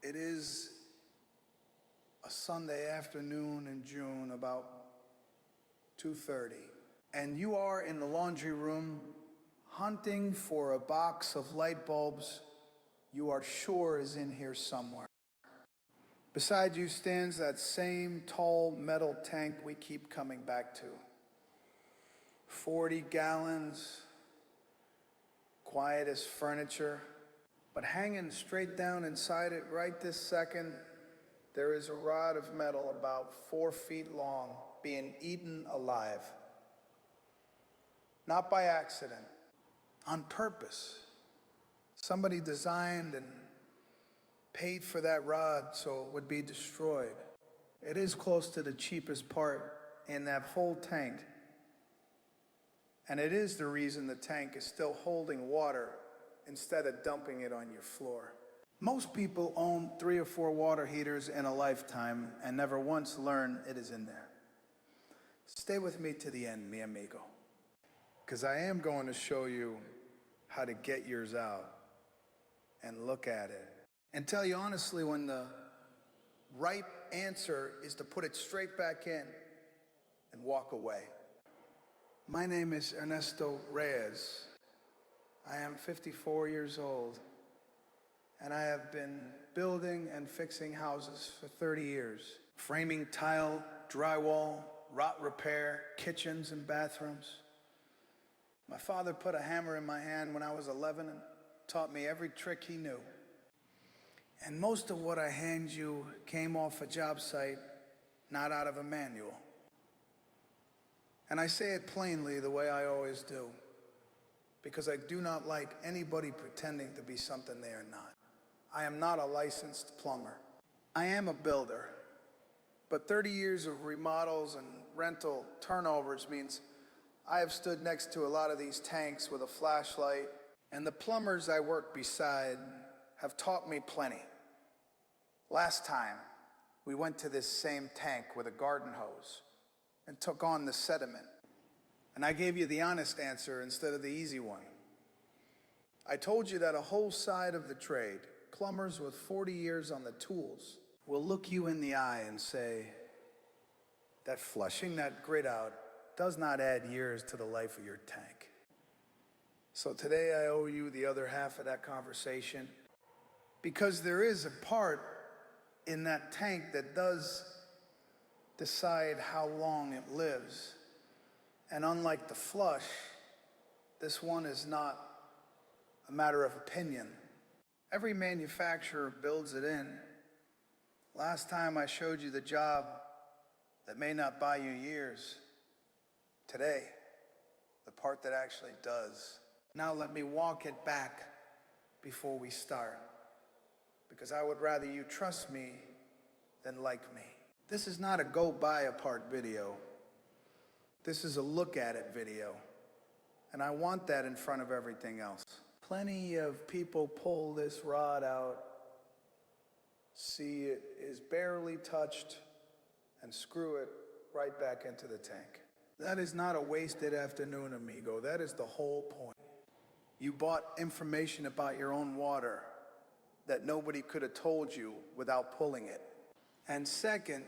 It is a Sunday afternoon in June, about 2:30, and you are in the laundry room hunting for a box of light bulbs you are sure is in here somewhere. Beside you stands that same tall metal tank we keep coming back to. 40 gallons, quiet as furniture, but hanging straight down inside it right this second, there is a rod of metal about 4 feet long being eaten alive. Not by accident, on purpose. Somebody designed and paid for that rod so it would be destroyed. It is close to the cheapest part in that whole tank. And it is the reason the tank is still holding water instead of dumping it on your floor. Most people own 3 or 4 water heaters in a lifetime and never once learn it is in there. Stay with me to the end, mi amigo, because I am going to show you how to get yours out and look at it and tell you honestly when the right answer is to put it straight back in and walk away. My name is Ernesto Reyes. I am 54 years old, and I have been building and fixing houses for 30 years. Framing tile, drywall, rot repair, kitchens and bathrooms. My father put a hammer in my hand when I was 11 and taught me every trick he knew. And most of what I hand you came off a job site, not out of a manual. And I say it plainly the way I always do, because I do not like anybody pretending to be something they are not. I am not a licensed plumber. I am a builder, but 30 years of remodels and rental turnovers means I have stood next to a lot of these tanks with a flashlight, and the plumbers I work beside have taught me plenty. Last time, we went to this same tank with a garden hose and took on the sediment. And I gave you the honest answer instead of the easy one. I told you that a whole side of the trade, plumbers with 40 years on the tools, will look you in the eye and say that flushing that grit out does not add years to the life of your tank. So today I owe you the other half of that conversation, because there is a part in that tank that does decide how long it lives. And unlike the flush, this one is not a matter of opinion. Every manufacturer builds it in. Last time I showed you the job that may not buy you years. Today, the part that actually does. Now let me walk it back before we start, because I would rather you trust me than like me. This is not a go buy a part video. This is a look at it video. And I want that in front of everything else. Plenty of people pull this rod out, see it is barely touched, and screw it right back into the tank. That is not a wasted afternoon, amigo. That is the whole point. You bought information about your own water that nobody could have told you without pulling it. And second,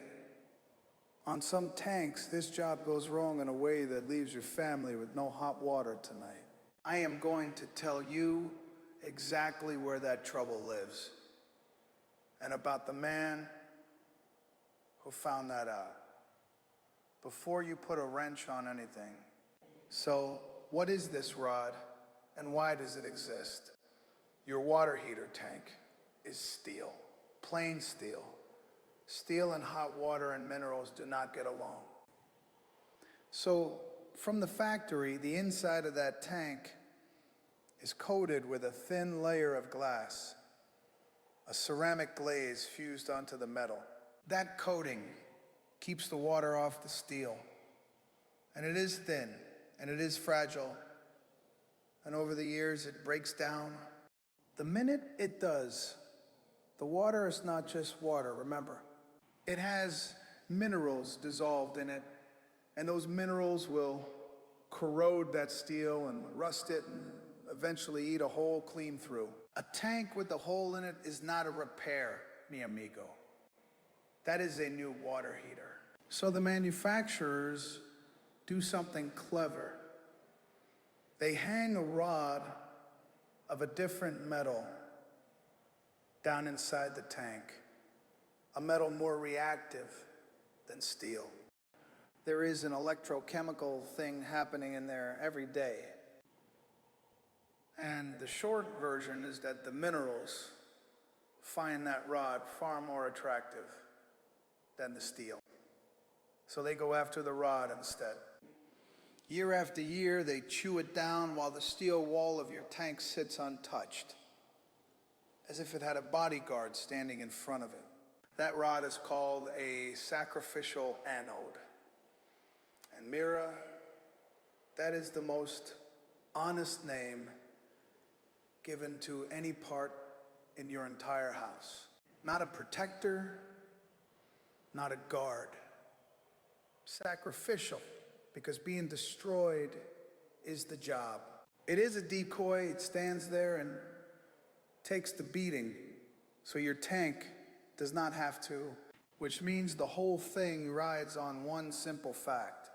on some tanks, this job goes wrong in a way that leaves your family with no hot water tonight. I am going to tell you exactly where that trouble lives and about the man who found that out before you put a wrench on anything. So, what is this rod and why does it exist? Your water heater tank is steel, plain steel. Steel and hot water and minerals do not get along. So, from the factory, the inside of that tank is coated with a thin layer of glass, a ceramic glaze fused onto the metal. That coating keeps the water off the steel. And it is thin, and it is fragile. And over the years, it breaks down. The minute it does, the water is not just water, remember. It has minerals dissolved in it, and those minerals will corrode that steel and rust it and eventually eat a hole clean through. A tank with a hole in it is not a repair. mi amigo. That is a new water heater. So the manufacturers do something clever. They hang a rod of a different metal down inside the tank, a metal more reactive than steel. There is an electrochemical thing happening in there every day. And the short version is that the minerals find that rod far more attractive than the steel. So they go after the rod instead. Year after year, they chew it down while the steel wall of your tank sits untouched, as if it had a bodyguard standing in front of it. That rod is called a sacrificial anode. And Mira, that is the most honest name given to any part in your entire house. Not a protector, not a guard. Sacrificial, because being destroyed is the job. It is a decoy. It stands there and takes the beating, so your tank does not have to, which means the whole thing rides on one simple fact.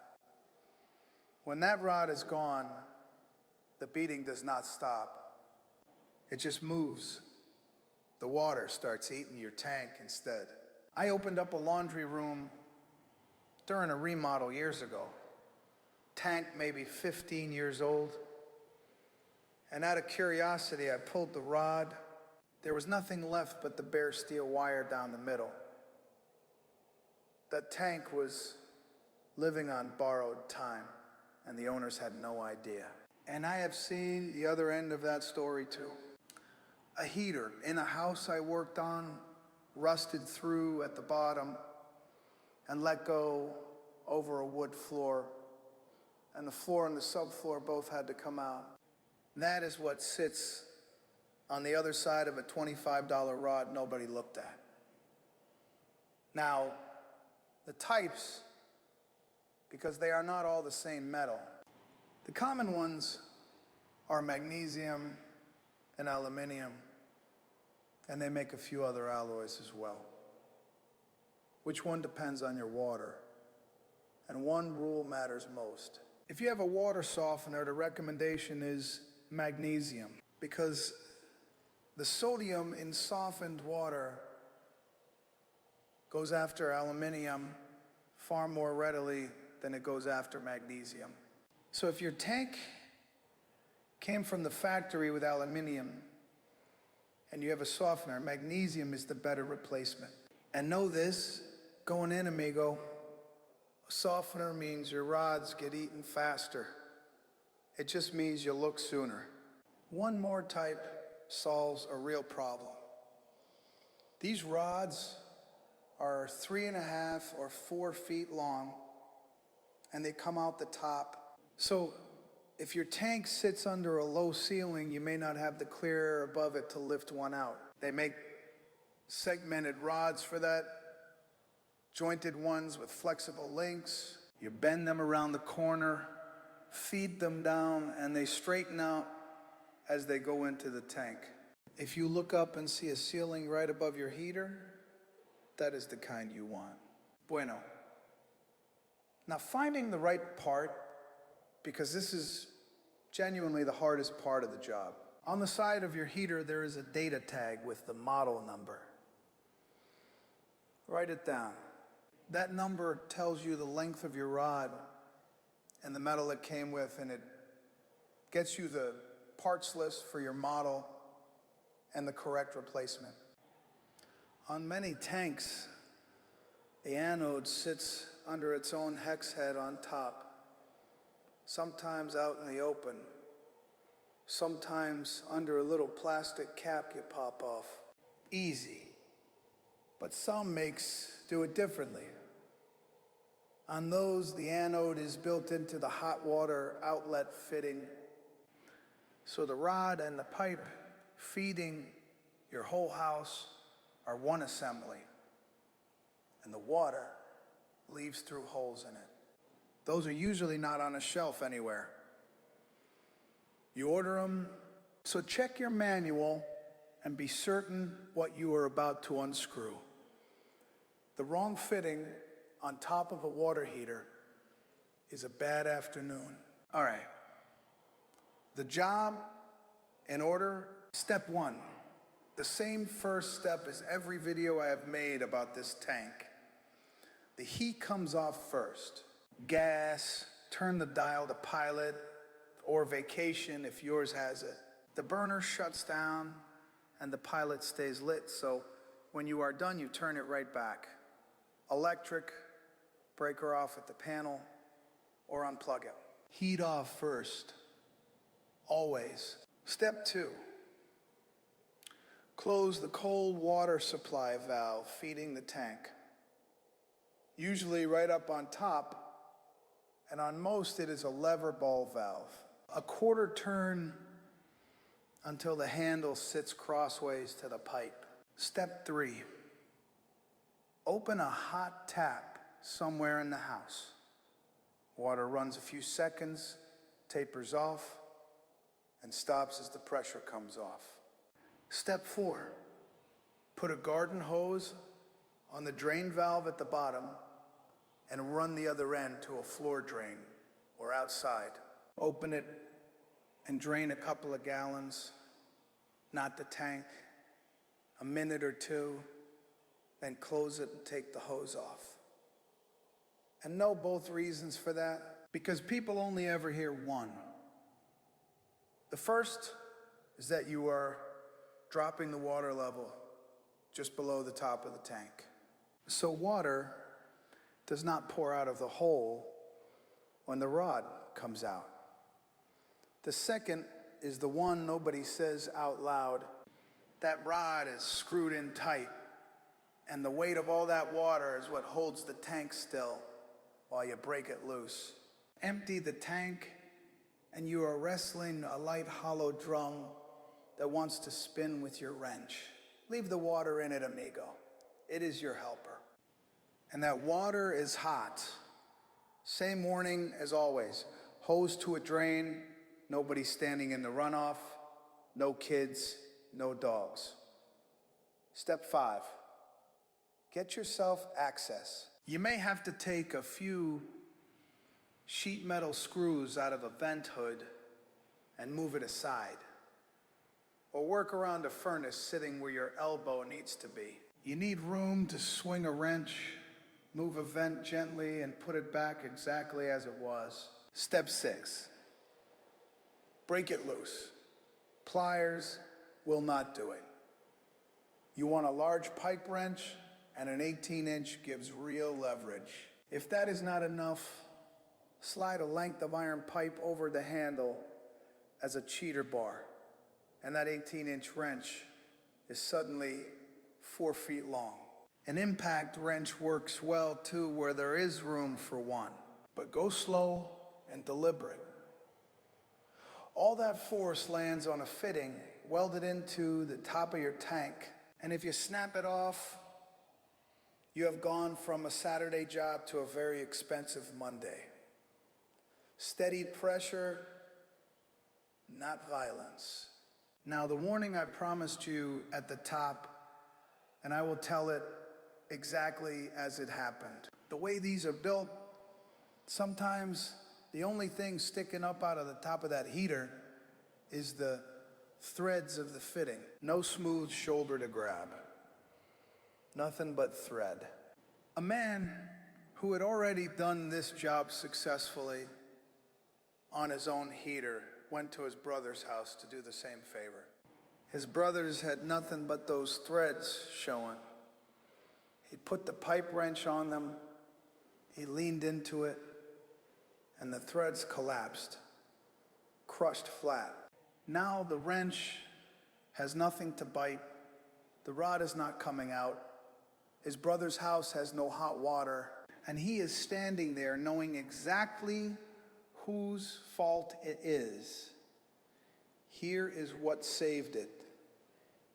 When that rod is gone, the beating does not stop. It just moves. The water starts eating your tank instead. I opened up a laundry room during a remodel years ago. Tank maybe 15 years old. And out of curiosity, I pulled the rod. There was nothing left but the bare steel wire down the middle. That tank was living on borrowed time, and the owners had no idea. And I have seen the other end of that story too. A heater in a house I worked on, rusted through at the bottom and let go over a wood floor. And the floor and the subfloor both had to come out. That is what sits on the other side of a $25 rod nobody looked at. Now, the types, because they are not all the same metal. The common ones are magnesium and aluminum, and they make a few other alloys as well. Which one depends on your water? And one rule matters most. If you have a water softener, the recommendation is magnesium, because the sodium in softened water goes after aluminum far more readily than it goes after magnesium. So if your tank came from the factory with aluminum and you have a softener, magnesium is the better replacement. And know this, going in, amigo, a softener means your rods get eaten faster. It just means you look sooner. One more type solves a real problem. These rods are 3.5 or 4 feet long, and they come out the top. So if your tank sits under a low ceiling, you may not have the clear air above it to lift one out. They make segmented rods for that, jointed ones with flexible links. You bend them around the corner, feed them down, and they straighten out as they go into the tank. If you look up and see a ceiling right above your heater, that is the kind you want. Bueno. Now, finding the right part, because this is genuinely the hardest part of the job. On the side of your heater, there is a data tag with the model number. Write it down. That number tells you the length of your rod and the metal it came with, and it gets you the parts list for your model and the correct replacement. On many tanks, the anode sits under its own hex head on top, sometimes out in the open, sometimes under a little plastic cap you pop off. Easy. But some makes do it differently. On those, the anode is built into the hot water outlet fitting, so the rod and the pipe feeding your whole house are one assembly, and the water leaves through holes in it. Those are usually not on a shelf anywhere. You order them, so check your manual and be certain what you are about to unscrew. The wrong fitting on top of a water heater is a bad afternoon. All right. The job in order, step one. The same first step as every video I have made about this tank. The heat comes off first. Gas, turn the dial to pilot or vacation if yours has it. The burner shuts down and the pilot stays lit, so when you are done, you turn it right back. Electric, breaker off at the panel, or unplug it. Heat off first, always. Step two, close the cold water supply valve feeding the tank. Usually right up on top, and on most it is a lever ball valve. A quarter turn until the handle sits crossways to the pipe. Step three, open a hot tap somewhere in the house. Water runs a few seconds, tapers off, and stops as the pressure comes off. Step four, put a garden hose on the drain valve at the bottom and run the other end to a floor drain or outside. Open it and drain a couple of gallons, not the tank, a minute or two, then close it and take the hose off. And know both reasons for that, because people only ever hear one. The first is that you are dropping the water level just below the top of the tank. So water does not pour out of the hole when the rod comes out. The second is the one nobody says out loud. That rod is screwed in tight, and the weight of all that water is what holds the tank still while you break it loose. Empty the tank, and you are wrestling a light hollow drum that wants to spin with your wrench. Leave the water in it, amigo. It is your helper. And that water is hot. Same warning as always. Hose to a drain, nobody standing in the runoff, no kids, no dogs. Step five, get yourself access. You may have to take a few sheet metal screws out of a vent hood and move it aside, or work around a furnace sitting where your elbow needs to be. You need room to swing a wrench, move a vent gently, and put it back exactly as it was. Step six, break it loose. Pliers will not do it. You want a large pipe wrench, and an 18-inch gives real leverage. If that is not enough, slide a length of iron pipe over the handle as a cheater bar, and that 18-inch wrench is suddenly 4 feet long. An impact wrench works well too where there is room for one, but go slow and deliberate. All that force lands on a fitting welded into the top of your tank, and if you snap it off, you have gone from a Saturday job to a very expensive Monday. Steady pressure, not violence. Now, the warning I promised you at the top, and I will tell it exactly as it happened. The way these are built, sometimes the only thing sticking up out of the top of that heater is the threads of the fitting. No smooth shoulder to grab. Nothing but thread. A man who had already done this job successfully on his own heater went to his brother's house to do the same favor. His brothers had nothing but those threads showing. He put the pipe wrench on them, he leaned into it, and the threads collapsed, crushed flat. Now the wrench has nothing to bite, the rod is not coming out, his brother's house has no hot water, and he is standing there knowing exactly whose fault it is. Here is what saved it.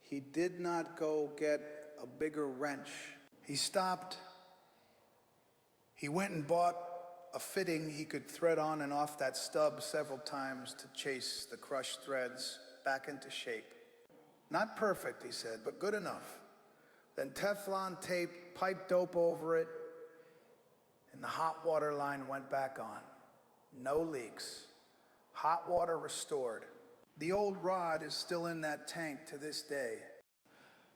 He did not go get a bigger wrench. He stopped. He went and bought a fitting he could thread on and off that stub several times to chase the crushed threads back into shape. Not perfect, he said, but good enough. Then Teflon tape, pipe dope over it, and the hot water line went back on. No leaks. Hot water restored. The old rod is still in that tank to this day.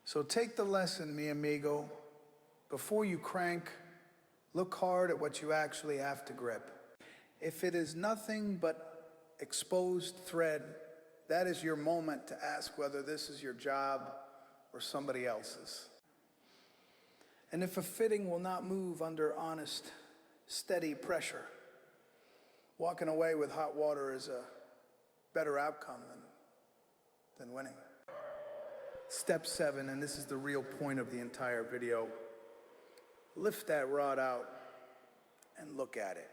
So take the lesson, mi amigo. Before you crank, look hard at what you actually have to grip. If it is nothing but exposed thread, that is your moment to ask whether this is your job or somebody else's. And if a fitting will not move under honest, steady pressure, walking away with hot water is a better outcome than winning. Step 7, and this is the real point of the entire video. Lift that rod out and look at it.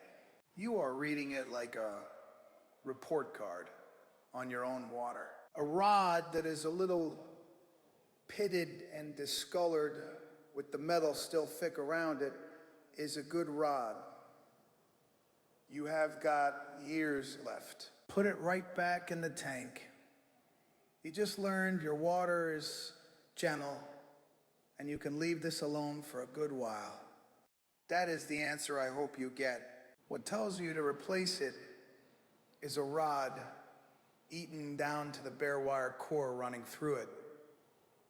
You are reading it like a report card on your own water. A rod that is a little pitted and discolored with the metal still thick around it is a good rod. You have got years left. Put it right back in the tank. You just learned your water is gentle and you can leave this alone for a good while. That is the answer I hope you get. What tells you to replace it is a rod eaten down to the bare wire core running through it,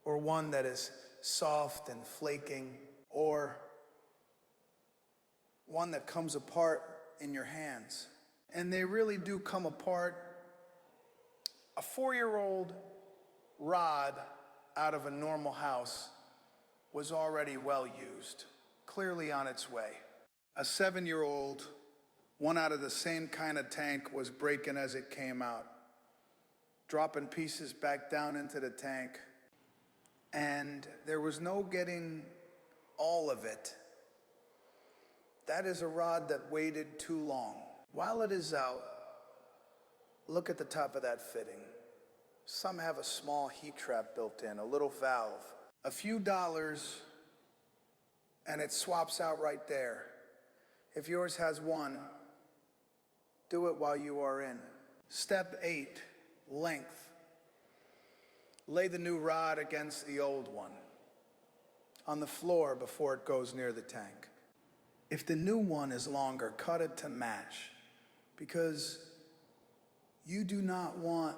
or one that is soft and flaking, or one that comes apart in your hands. And they really do come apart. A 4-year-old rod out of a normal house was already well used, clearly on its way. A 7-year-old, one out of the same kind of tank, was breaking as it came out, dropping pieces back down into the tank, and there was no getting all of it. That is a rod that waited too long. While it is out, look at the top of that fitting. Some have a small heat trap built in, a little valve. A few dollars, and it swaps out right there. If yours has one, do it while you are in. Step 8, length. Lay the new rod against the old one on the floor before it goes near the tank. If the new one is longer, cut it to match, because you do not want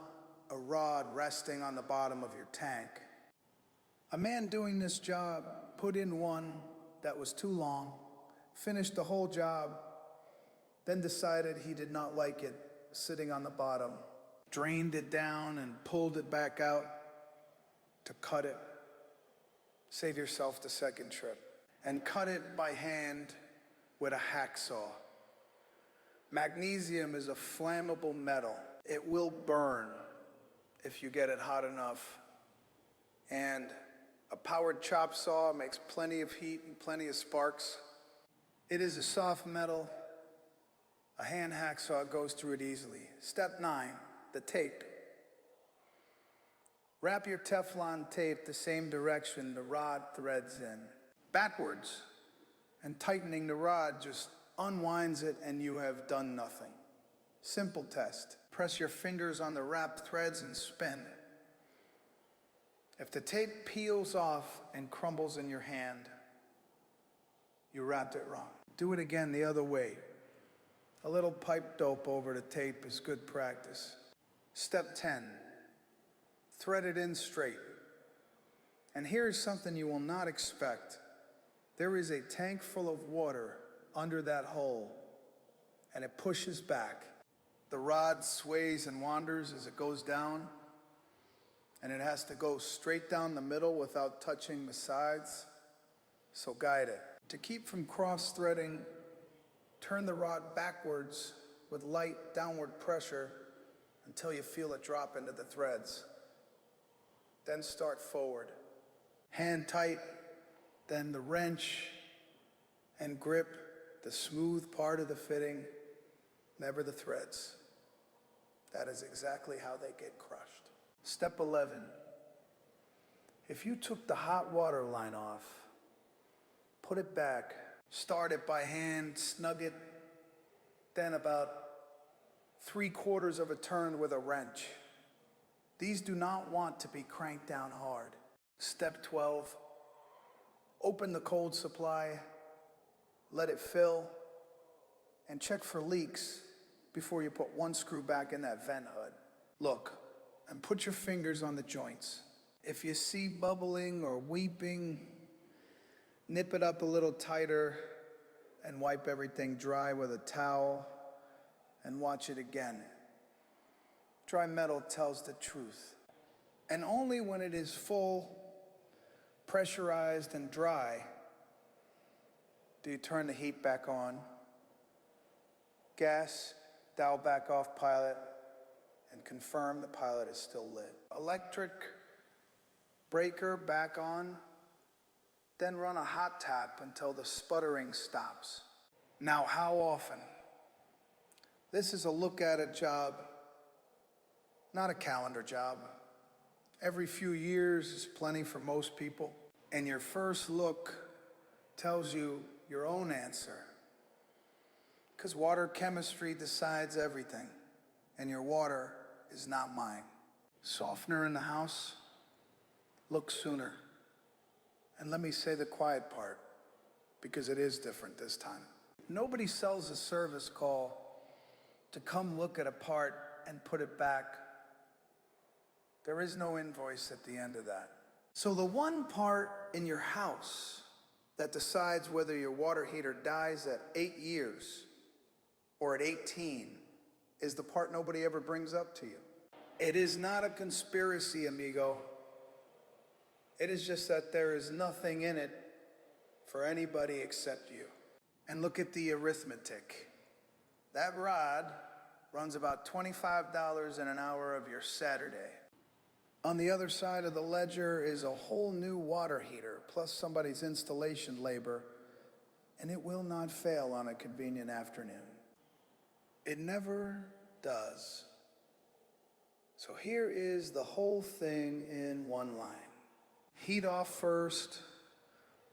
a rod resting on the bottom of your tank. A man doing this job put in one that was too long, finished the whole job, then decided he did not like it sitting on the bottom, drained it down and pulled it back out to cut it. Save yourself the second trip. And cut it by hand with a hacksaw. Magnesium is a flammable metal. It will burn if you get it hot enough. And a powered chop saw makes plenty of heat and plenty of sparks. It is a soft metal. A hand hacksaw goes through it easily. Step 9, the tape. Wrap your Teflon tape the same direction the rod threads in, backwards, and tightening the rod just unwinds it and you have done nothing. Simple test. Press your fingers on the wrapped threads and spin. If the tape peels off and crumbles in your hand, you wrapped it wrong. Do it again the other way. A little pipe dope over the tape is good practice. Step 10, thread it in straight. And here is something you will not expect. There is a tank full of water under that hole, and it pushes back. The rod sways and wanders as it goes down, and it has to go straight down the middle without touching the sides, so guide it. To keep from cross-threading, turn the rod backwards with light downward pressure until you feel it drop into the threads. Then start forward. Hand tight, then the wrench, and grip the smooth part of the fitting, never the threads. That is exactly how they get crushed. Step 11. If you took the hot water line off, put it back, start it by hand, snug it, then about 3/4 of a turn with a wrench. These do not want to be cranked down hard. Step 12, open the cold supply, let it fill, and check for leaks before you put one screw back in that vent hood. Look, and put your fingers on the joints. If you see bubbling or weeping, nip it up a little tighter and wipe everything dry with a towel and watch it again. Dry metal tells the truth. And only when it is full, pressurized, and dry do you turn the heat back on, gas, dial back off pilot, and confirm the pilot is still lit. Electric breaker back on, then run a hot tap until the sputtering stops. Now, how often? This is a look at it job, not a calendar job. Every few years is plenty for most people, and your first look tells you your own answer. Because water chemistry decides everything, and your water is not mine. Softener in the house? Look sooner. And let me say the quiet part, because it is different this time. Nobody sells a service call to come look at a part and put it back. There is no invoice at the end of that. So the one part in your house that decides whether your water heater dies at 8 years or at 18 is the part nobody ever brings up to you. It is not a conspiracy, amigo. It is just that there is nothing in it for anybody except you. And look at the arithmetic. That rod runs about $25 in an hour of your Saturday. On the other side of the ledger is a whole new water heater, plus somebody's installation labor, and it will not fail on a convenient afternoon. It never does. So here is the whole thing in one line. Heat off first,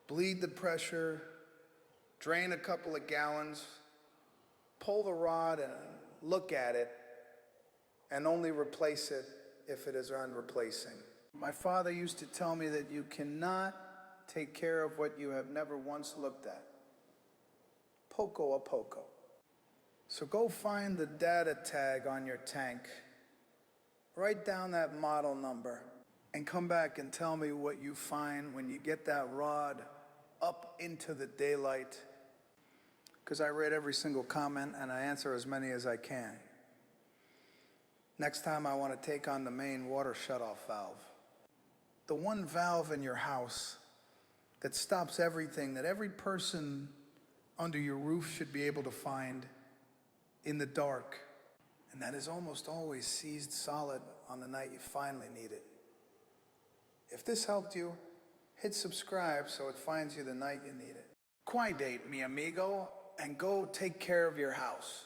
bleed the pressure, drain a couple of gallons, pull the rod and look at it, and only replace it if it is unreplacing. My father used to tell me that you cannot take care of what you have never once looked at. Poco a poco. So go find the data tag on your tank, write down that model number, and come back and tell me what you find when you get that rod up into the daylight. Because I read every single comment and I answer as many as I can. Next time I want to take on the main water shutoff valve. The one valve in your house that stops everything that every person under your roof should be able to find in the dark. And that is almost always seized solid on the night you finally need it. If this helped you, hit subscribe so it finds you the night you need it. Cuidate, mi amigo, and go take care of your house.